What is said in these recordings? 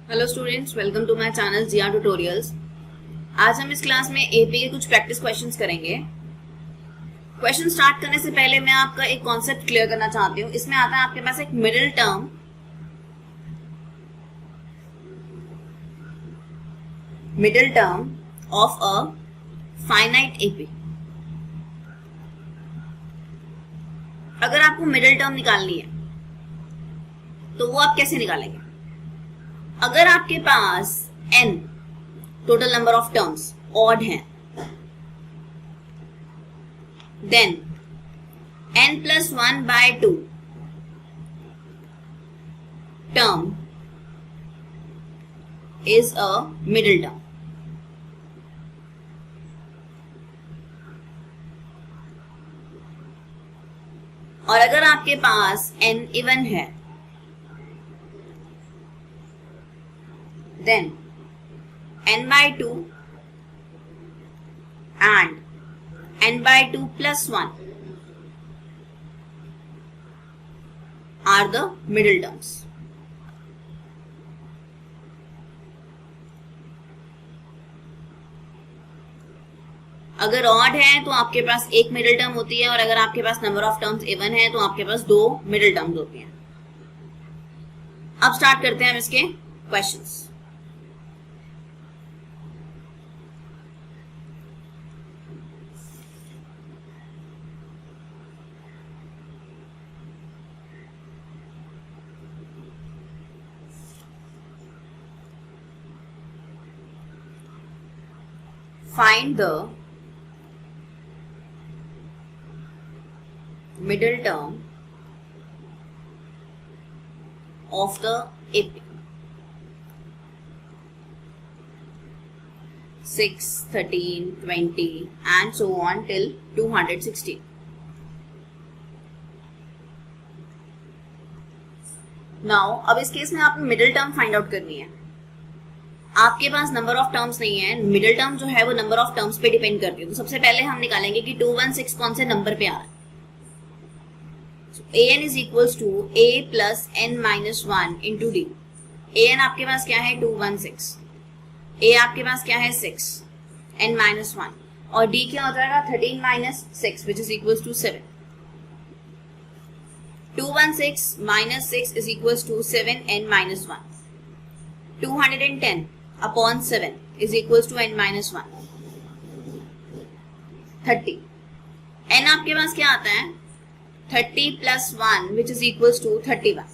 Hello students, welcome to my channel Jiya tutorials. आज हम इस क्लास में एपी के कुछ प्रैक्टिस क्वेश्चंस करेंगे। क्वेश्चन स्टार्ट करने से पहले मैं आपका एक कॉन्सेप्ट क्लियर करना चाहती हूँ। इसमें आता है आपके पास एक middle term of a finite AP. अगर आपको मिडिल टर्म निकालनी है तो वो आप कैसे निकालेंगे? अगर आपके पास n total number of terms odd हैं, then n plus 1/2 term is a middle term. और अगर आपके पास n इवन है, then n/2 and n/2 plus 1 are the middle terms. अगर ऑड है तो आपके पास एक मिडिल टर्म होती है, और अगर आपके पास नंबर ऑफ टर्म्स इवन है तो आपके पास दो मिडिल टर्म्स होती हैं। अब स्टार्ट करते हैं हम इसके questions. Find the middle term of the AP. 6, 13, 20 and so on till 216. Now, अब इस केस में आपको मिडिल टर्म फाइंड आउट करनी है। आपके पास नंबर ऑफ टर्म्स नहीं है, मिडिल टर्म जो है वो नंबर ऑफ टर्म्स पे डिपेंड करती है। तो सबसे पहले हम निकालेंगे कि 216 कौन से नंबर पे आ रहा है। an is equals to a plus n minus 1 into d. an आपके पास क्या है? 216. a आपके पास क्या है? 6. n minus 1 और d क्या हो जाएगा? 13 minus 6 which is equals to 7. 216 minus 6 is equals to 7 n minus 1. 210 upon 7 is equals to n minus 1. 30. n आपके पास क्या आता है? 30 plus 1 which is equals to 31.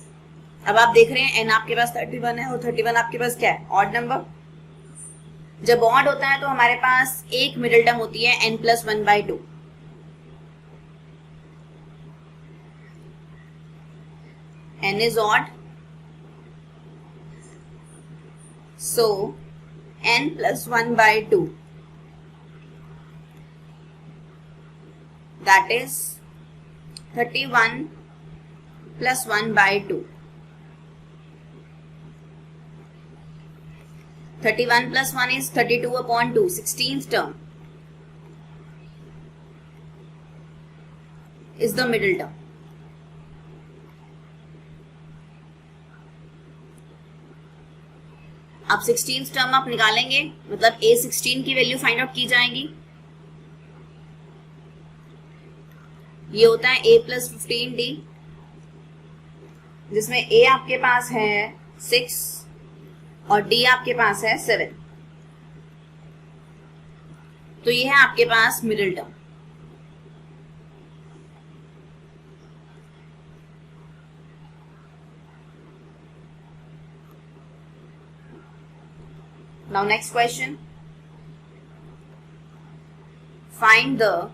अब आप देख रहे हैं n आपके पास 31 है और 31 आपके पास क्या है? Odd number. जब ऑड होता है तो हमारे पास एक मिडिल टर्म होती है n plus 1/2. n is odd, so n plus 1/2, that is 31 plus 1/2. 31 plus 1 is 32 upon 2, 16th term is the middle term. अब 16th टर्म आप निकालेंगे, मतलब a16 की वैल्यू फाइंड आउट की जाएगी। ये होता है a plus 15d, जिसमें a आपके पास है 6 और d आपके पास है 7। तो ये है आपके पास middle term. Now next question. Find the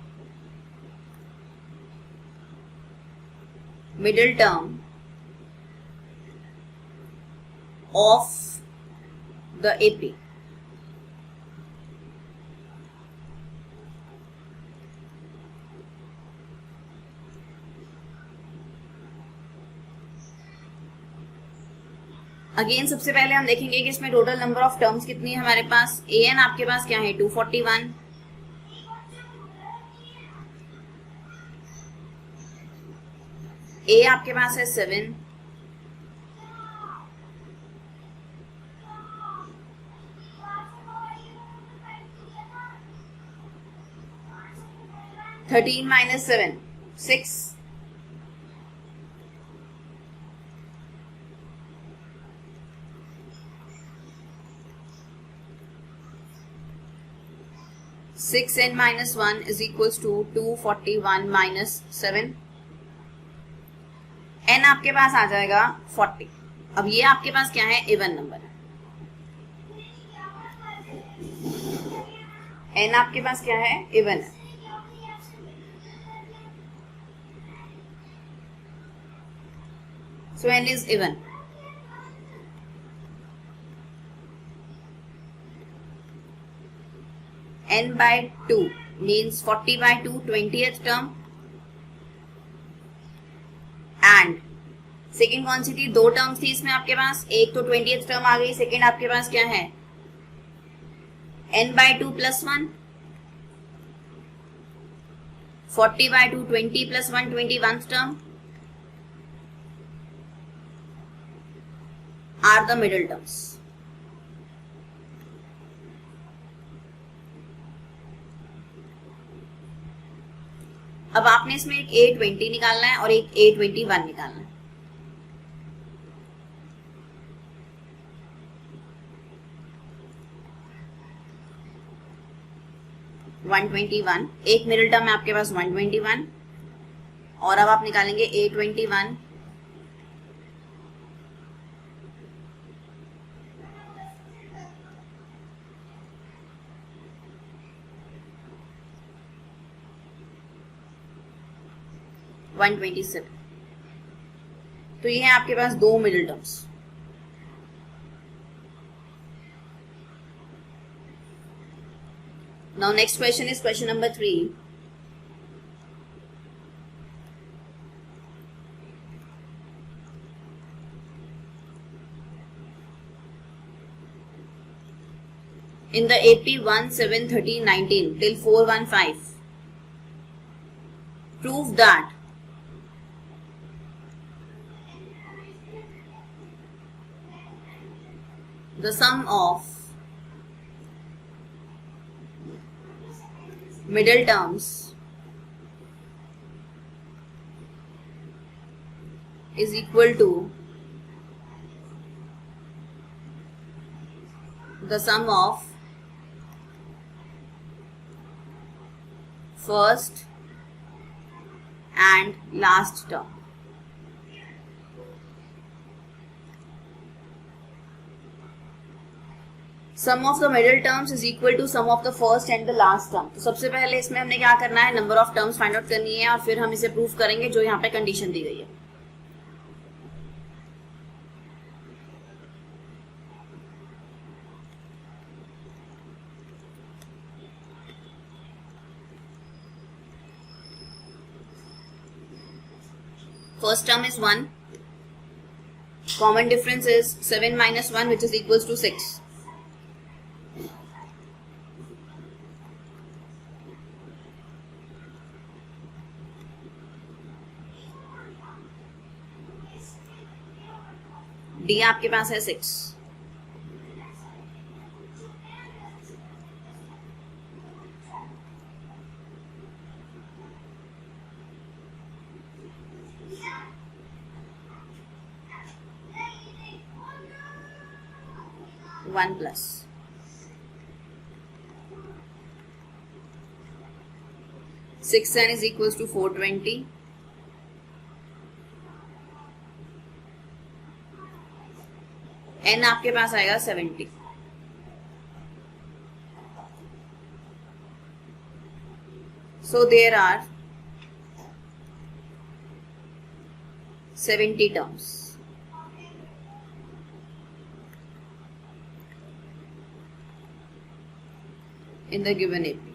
middle term of the AP. Again सबसे पहले हम देखेंगे कि इसमें टोटल नंबर ऑफ टर्म्स कितनी है हमारे पास। an आपके पास क्या है? 241. a आपके पास है 7. 13 minus 7, 6. 6n minus 1 is equals to 241 minus 7. n आपके पास आ जाएगा 40. अब ये आपके पास क्या है, इवन नंबर है. n आपके पास क्या है, इवन है. So n is even. n by 2 means 40 by 2 20th term. And second कौन सी थी, दो टर्म्स थी इसमें आपके पास, एक तो 20th टर्म आ गई, सेकेंड आपके पास क्या है, n by 2 plus 1. 40 by 2 20 plus 1 21th term are the middle terms. अब आपने इसमें एक A20 निकालना है और एक A21 निकालना है. (121) एक मिडिल टर्म है आपके पास 121 और अब आप निकालेंगे A21. (127) तो ये है आपके पास दो middle terms. Now next question is question number 3. In the AP 1, 7, 13, 19 till 415, prove that the sum of middle terms is equal to the sum of first and last term. Sum of the middle terms is equal to sum of the first and the last term. तो सबसे पहले इसमें हमने क्या करना है, number of terms find out करनी है और फिर हम इसे प्रूव करेंगे जो यहाँ पे कंडीशन दी गई है. First term is 1. Common difference is 7 minus 1 which is equals to 6. D आपके पास है 6. One plus 6n is equals to 420. n आपके पास आएगा 70. So there are 70 terms. In the given AP.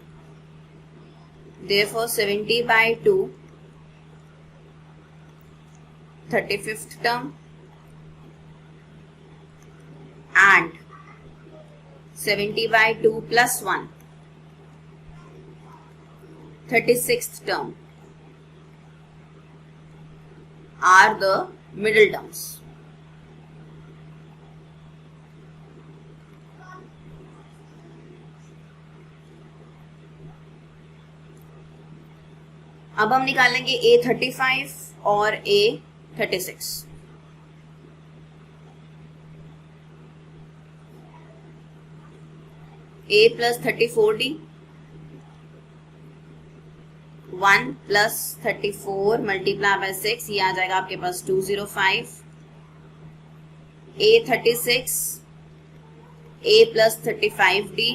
Therefore 70 by 2, 35th term, and 70 by 2 plus 1, 36th term are the middle terms. अब हम निकालेंगे A35 और A36। A plus 34D 1 plus 34 multiply by 6, ये आ जाएगा आपके पास 205। A36 A plus 35D,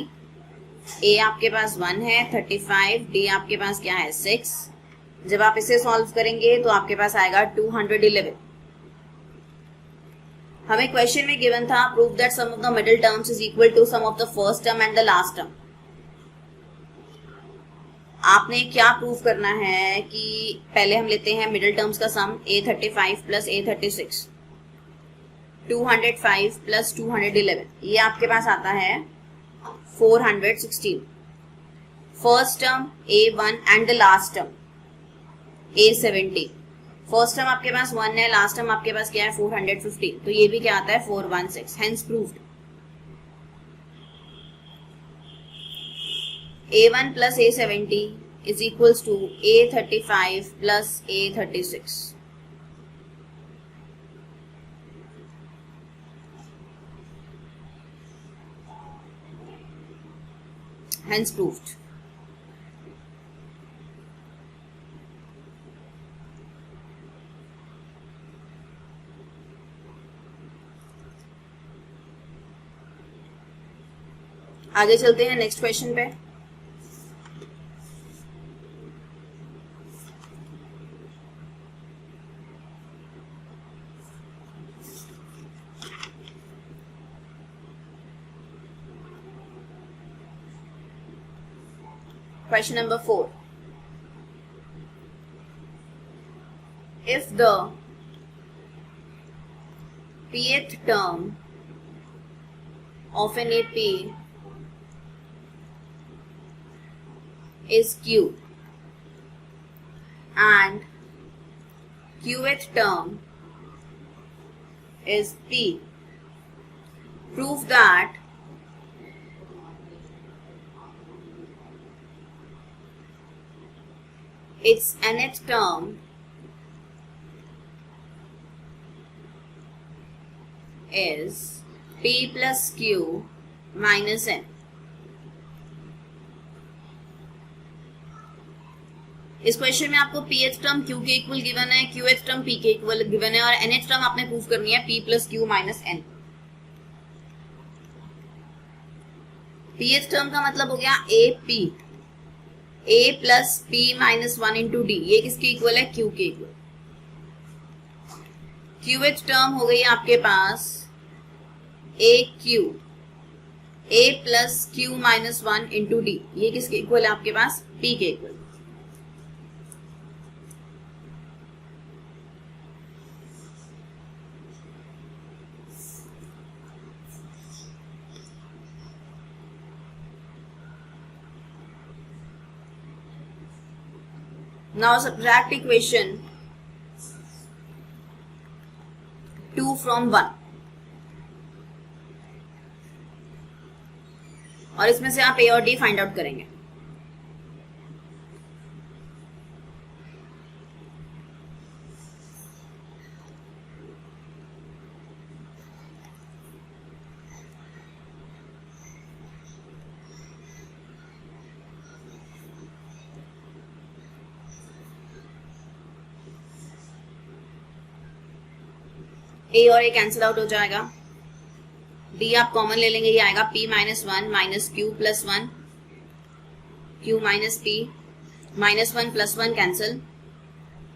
A आपके पास 1 है, 35 D आपके पास क्या है 6। जब आप इसे सॉल्व करेंगे तो आपके पास आएगा 211। हमें क्वेश्चन में गिवन था prove that sum of the middle terms is equal to sum of the first term and the last term. आपने क्या प्रूव करना है कि पहले हम लेते हैं मिडिल टर्म्स का सम A35 प्लस A36, 205 प्लस 211, ये आपके पास आता है 416। First term A1 and the last term A70। First term आपके पास 1 है, लास्ट टर्म आपके पास क्या है 415, तो ये भी क्या आता है 416, hence proved. A1 plus A70 is equals to A35 plus A36। Hence proved. आगे चलते हैं नेक्स्ट क्वेश्चन पे। Question number 4. If the pth term of an AP is Q and qth term is P, prove that its nth term is P plus Q minus N। इस question में आपको pth term Q के equal given है, qth term P के equal given है और nth term आपने prove करनी है P plus Q minus N। pth term का मतलब हो गया AP, A plus P minus 1 into D, ये किसके इक्वल है Q के इक्वल। qth टर्म हो गई आपके पास AQ, A plus Q minus 1 into D, ये किसके इक्वल है आपके पास P के equal. Now subtract equation 2 from 1 और इसमें से आप A और D फाइंड आउट करेंगे। A और A कैंसिल आउट हो जाएगा, D आप कॉमन ले लेंगे, ये आएगा P minus 1 minus Q plus 1, Q minus P minus 1 plus 1 cancel,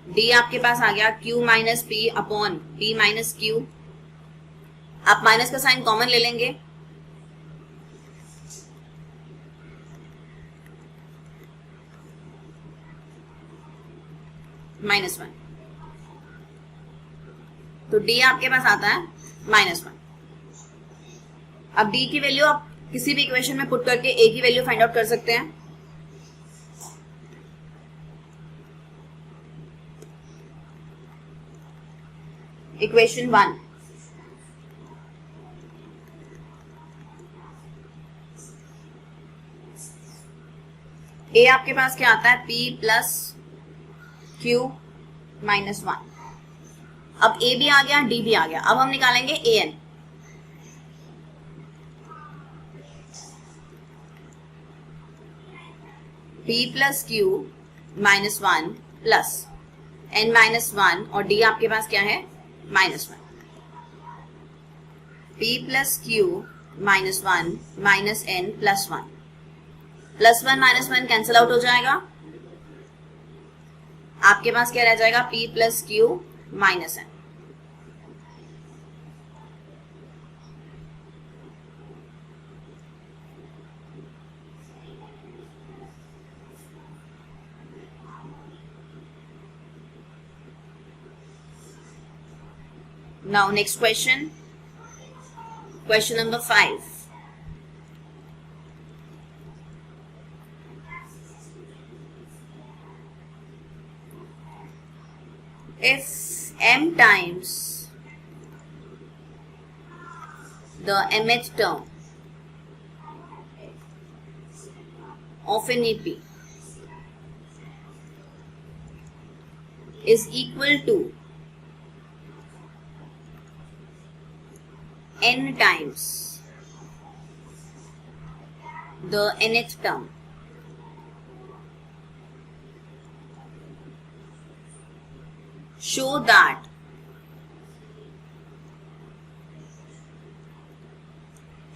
D आपके पास आ गया Q minus P upon P minus Q। आप माइनस का साइन कॉमन ले लेंगे, माइनस 1, तो D आपके पास आता है माइनस 1। अब D की वैल्यू आप किसी भी इक्वेशन में पुट करके A की वैल्यू फाइंड आउट कर सकते हैं। इक्वेशन 1, A आपके पास क्या आता है P प्लस क्यू माइनस 1। अब ए भी आ गया, डी भी आ गया। अब हम निकालेंगे A N. P plus Q minus 1 plus N minus 1 और डी आपके पास क्या है, minus 1। P plus Q minus 1 minus N plus 1। Plus 1 minus 1 cancel out हो जाएगा। आपके पास क्या रह जाएगा, P plus Q minus N. Now next question, question number 5. If m times the mth term of an AP is equal to n times the nth term, show that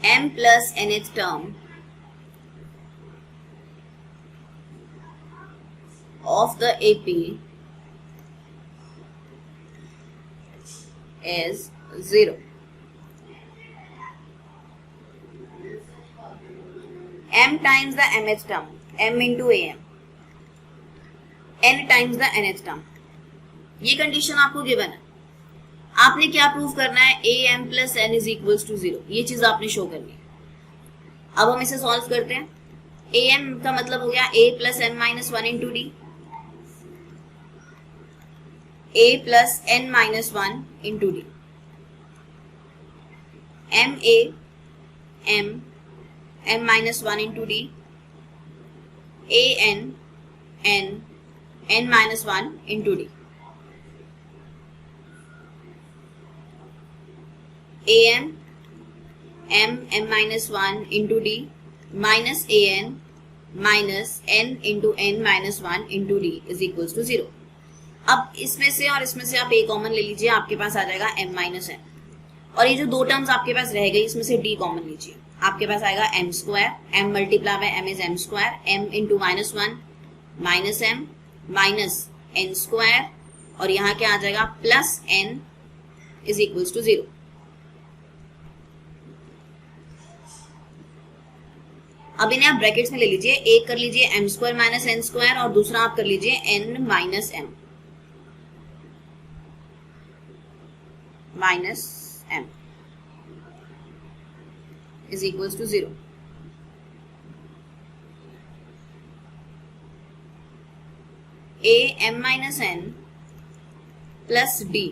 m plus nth term of the AP is 0. m times the mth term, m into am, n times the nth term, ये condition आपको given है। आपने क्या prove करना है, A M plus N is equals to 0, ये चीज आपने शो करनी है। अब हम इसे सॉल्व करते हैं। ए एम का मतलब हो गया A plus N minus 1 into D, A plus N minus 1 into D, M A M m minus 1 into d, a n n n minus 1 into d, a n m m minus 1 into d minus a n minus n into n minus 1 into d is equals to 0. अब इसमें से और इसमें से आप a common ले लीजिए, आपके पास आ जाएगा m minus n, और ये जो दो टर्म्स आपके पास रह गई इसमें से d कॉमन लीजिए, आपके पास आएगा m square, m multiply by m is m square, m into minus 1 minus m minus n square, और यहाँ क्या आ जाएगा, plus n is equals to 0. अब इन्हें आप ब्रैकेट्स में ले लीजिए, एक कर लीजिए m square minus n square और दूसरा आप कर लीजिए n minus m minus m is equals to 0. a m minus n plus d,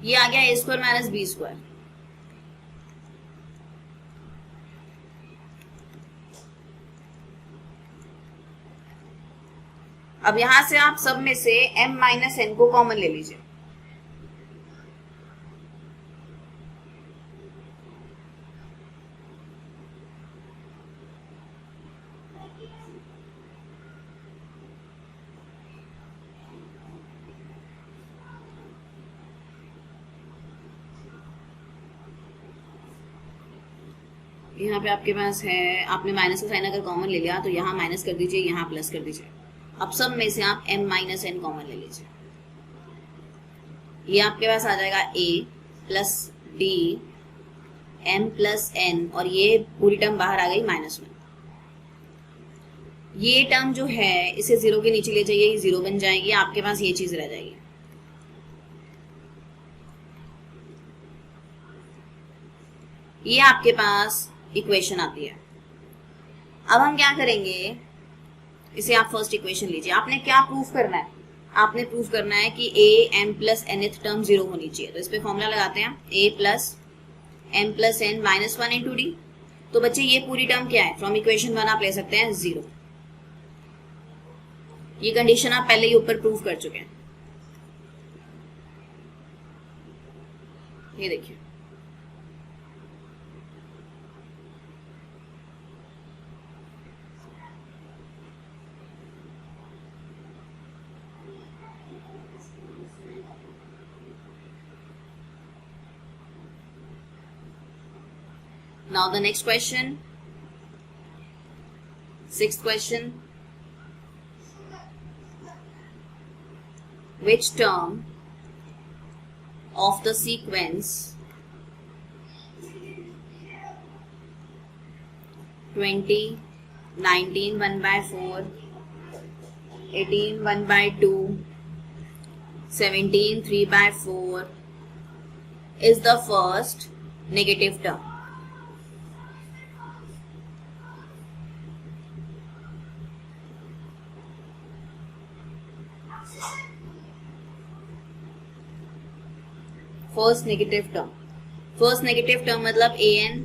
ये आ गया a square minus b square. अब यहां से आप सब में से m माइनस n को कॉमन ले लीजिए। यहाँ पे आपके पास है, आपने माइनस का साइन अगर कॉमन ले लिया तो यहाँ माइनस कर दीजिए, यहाँ प्लस कर दीजिए। अब सब में से आप m माइनस n कॉमन ले लीजिए, ये आपके पास आ जाएगा a plus D m plus n, और ये पूरी टर्म बाहर आ गई माइनस में। ये टर्म जो है इसे 0 के नीचे ले जाइए, ये 0 बन जाएगी, आपके पास ये चीज रह जाएगी। ये आपके पास इक्वेशन आती है। अब हम क्या करेंगे, इसे आप फर्स्ट इक्वेशन लीजिए। आपने क्या प्रूफ करना है, आपने प्रूफ करना है कि a m plus nth term 0 होनी चाहिए। तो इस पे फॉर्मूला लगाते हैं, a plus m plus n minus 1 into D. तो बच्चे ये पूरी टर्म क्या है, फ्रॉम इक्वेशन 1 आप ले सकते हैं 0। ये कंडीशन आप पहले ही ऊपर प्रूव कर चुके हैं। ये देखिए, now the next question, sixth question, which term of the sequence 20, 19 1/4, 18 1/2, 17 3/4 is the first negative term? First negative term मतलब A N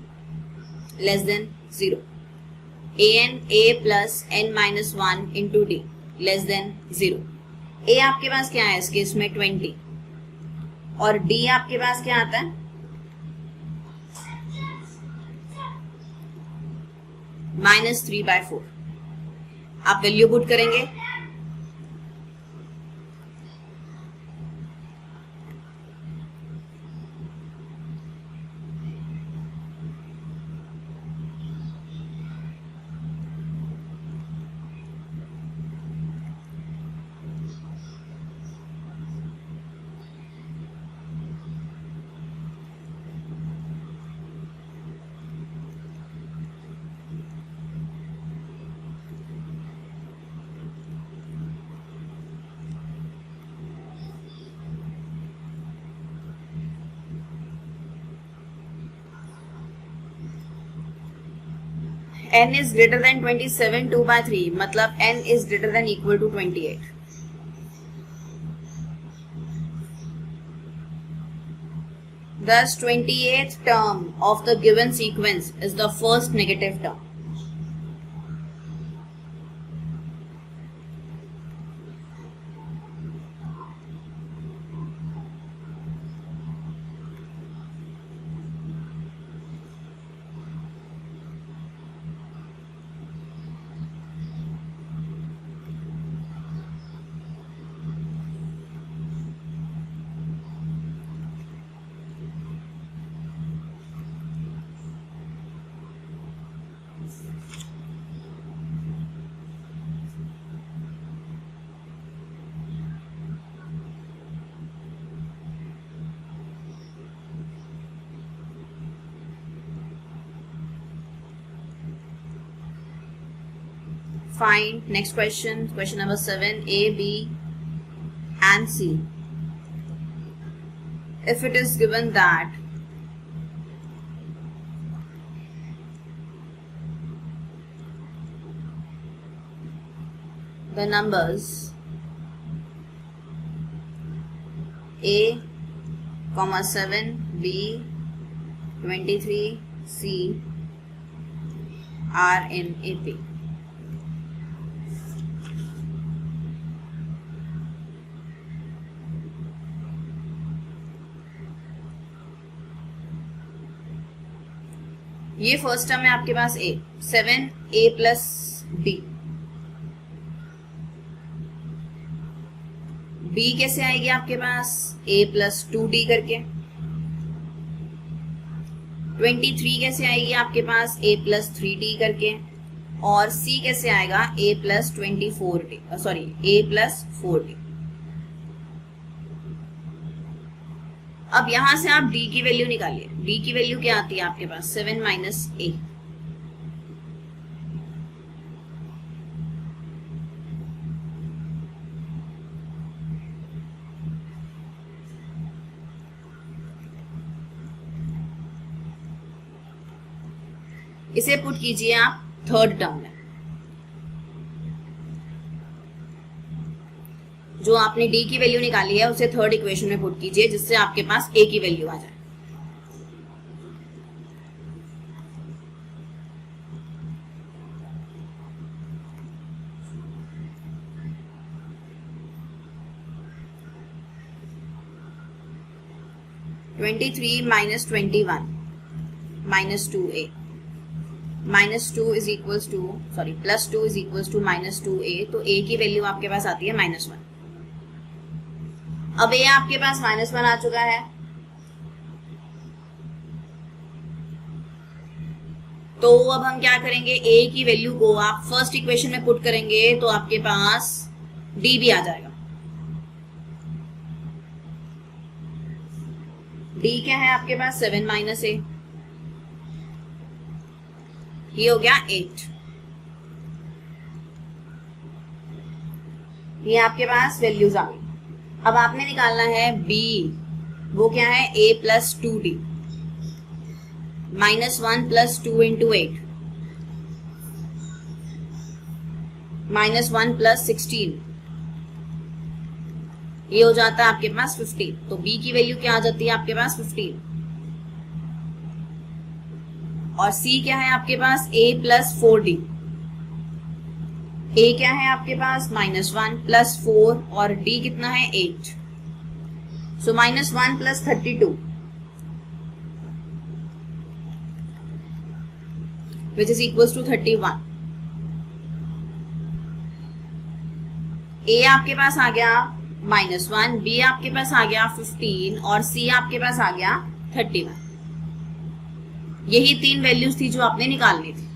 less than 0, A N A plus N minus 1 into D less than 0। A आपके पास क्या है इस case में 20, और D आपके पास क्या आता है -3/4। आप वैल्यू पुट करेंगे, n is greater than 27 2/3 मतलब n is greater than equal to 28। Thus 28th term of the given sequence is the first negative term। Find next question, question number 7, A, B and C. If it is given that the numbers A, 7, B, 23, C are in AP. ये first term है आपके पास ए 7 ए plus B. B कैसे आएगी आपके पास ए plus 2d करके। 23 कैसे आएगी आपके पास ए प्लस 3d करके। और सी कैसे आएगा ए प्लस 24d, सॉरी ए प्लस 4d। अब यहां से आप d की वैल्यू निकालिए। d की वैल्यू क्या आती है आपके पास 7 माइनस ए। इसे पुट कीजिए आप थर्ड टर्म में। जो आपने d की वैल्यू निकाली है उसे थर्ड इक्वेशन में पुट कीजिए, जिससे आपके पास a की वैल्यू आ जाए। 23 minus 21 minus 2a minus 2 is equals to sorry plus 2 is equals to minus 2a, तो a की वैल्यू आपके पास आती है -1। अब a आपके पास -1 आ चुका है, तो अब हम क्या करेंगे, a की वैल्यू को आप फर्स्ट इक्वेशन में पुट करेंगे तो आपके पास d भी आ जाएगा। d क्या है आपके पास 7 माइनस a, ये हो गया 8। ये आपके पास वैल्यूज आ गई। अब आपने निकालना है b, वो क्या है a plus 2d -1 plus 2 into 8 -1 plus 16, ये हो जाता है आपके पास 15। तो b की वैल्यू क्या आ जाती है आपके पास 15। और c क्या है आपके पास a प्लस 4d, a क्या है आपके पास -1 प्लस 4 और d कितना है 8, सो -1 plus 32 which is equals to 31। a आपके पास आ गया -1, b आपके पास आ गया 15 और c आपके पास आ गया 31। यही 3 वैल्यूज थी जो आपने निकालनी थी।